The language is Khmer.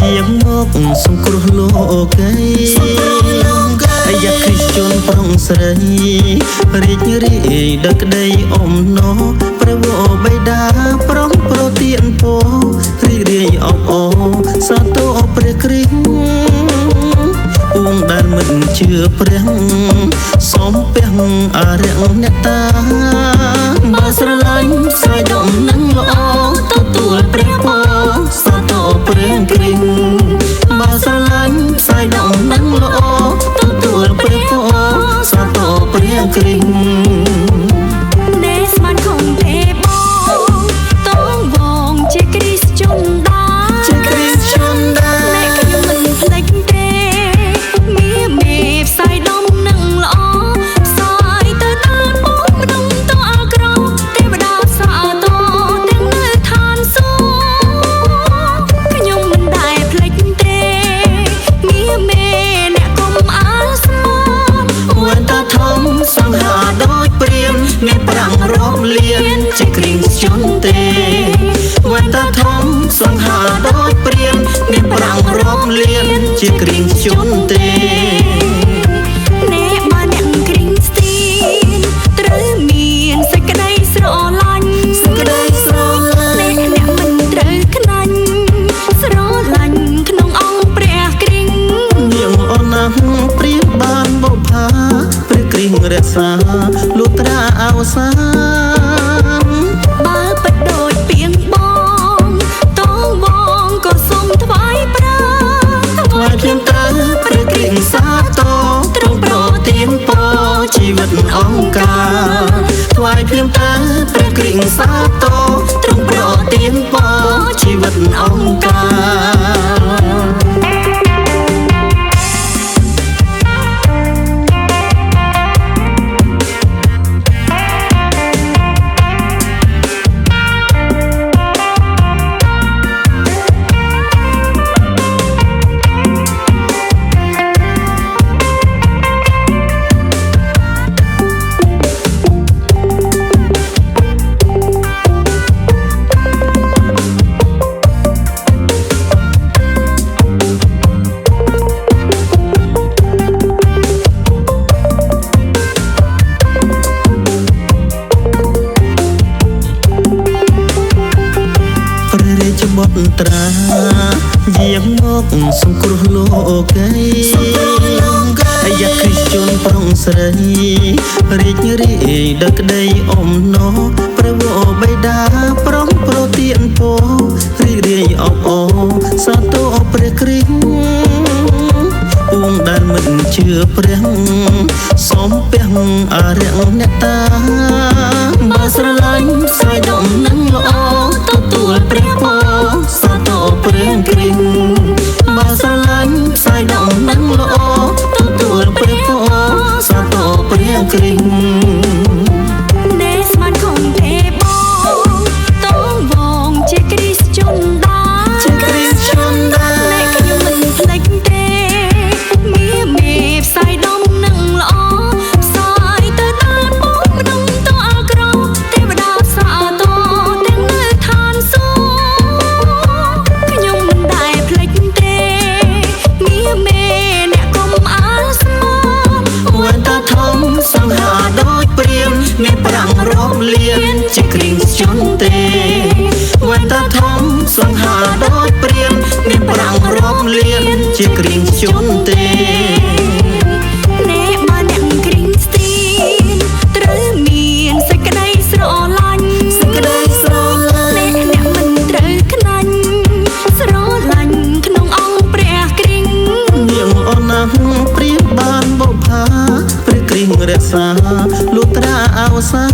យាងមកសង្គ្រោះលោកឯអាយ៉ាគ្រីស្ជូនប្រុងស្រីរីករាយដោយក្តីអំណរព្រះវរបិតាប្រុងប្រទានពររីករាយអបអរសាទរព្រះគ្រីស្ទពួងដែលមិនជឿព្រះសូមព្រះអរិយអ្នកតាបើស្រឡាញ់ស្រីដំណឹងល្អទទួលព្រះពរសាទរព្រះគ្រីស្ទបើស្រឡាញ់ស្រីដំណឹងល្អទទួលព្រះពរសាទរព្រះគ្រីស្ទមានប្រាំងរំលៀនជាគ្រីស្ទជន់ទេវត្តធំសង្ហាដូចព្រានមានប្រាំងរំលៀនជាគ្រីស្ទជន់ទេអ្នកបានអ្នកគ្រីស្ទីនត្រូវមានសេចក្តីស្រឡាញ់សេចក្តីស្រឡាញ់អ្នកមិនត្រូវខ្លាញ់ស្រឡាញ់ក្នុងអង្គព្រះគ្រីស្ទនាងអូនណាព្រានបានបុប្ផាព្រះគ្រីស្ទរក្សាលុត្រាអវសានបើពិតដូចពីងបងតងបងក៏សូមថ្វាយប្រាថ្វាយភ្លាមទៅព្រះគ្រីស្ទសាទរទ្រង់ប្រទានពរជីវិតអង្គការថ្វាយភ្លាមទៅព្រះគ្រីស្ទសាទរទ្រង់ប្រទានពរជីវិតអង្គការបុត្រាយាងមកសង្គ្រោះលោកឯអាយ៉ាគ្រីស្ទជូនប្រុងស្រីរីករាយដោយក្តីអំណរព្រះវរបិតាប្រុងប្រទានពររីករាយអបអរសាទរព្រះគ្រីស្ទពួងដែលមិនជឿព្រះសូមព្រះអរិយអ្នកតាបើស្រឡាញ់ស្រីដំណឹងល្អទទួលព្រះពរសាទរព្រះគ្រីស្ទបើស្រឡាញ់ស្រីដំណឹងល្អទទួលព្រះពរសាទរព្រះគ្រីស្ទអ្នកស្មានខំទេបងតងបងជាគ្រីស្ទជន់ដាជាគ្រីស្ទជន់ដាអ្នកខ្ញុំមិនភ្លេចទេមេផ្សាយដំណឹងល្អផ្សាយទៅតាមបងម្ដងតអក្រទេវតាសាទរទាំងនៅឋានសួគ៌ខ្ញុំមិនដែលភ្លេចទេមេអ្នកកុំអាលស្មោវត្តធំសង្ហាដូចព្រានមានប្រាំងរំលៀនជាគ្រីស្ទជន់ទេវត្តធំសង្ហាដូចព្រានមានប្រាំងរំលៀនជាគ្រីស្ទជន់ទេអ្នកបានអ្នកគ្រីស្ទីនត្រូវមានសេចក្តីស្រឡាញ់សេចក្តីស្រឡាញ់អ្នកមិនត្រូវខ្លាញ់ស្រឡាញ់ក្នុងអង្គព្រះគ្រីស្ទនាងអូនណាព្រានបានបុប្ផាព្រះគ្រីស្ទរក្សាលុត្រាអវសា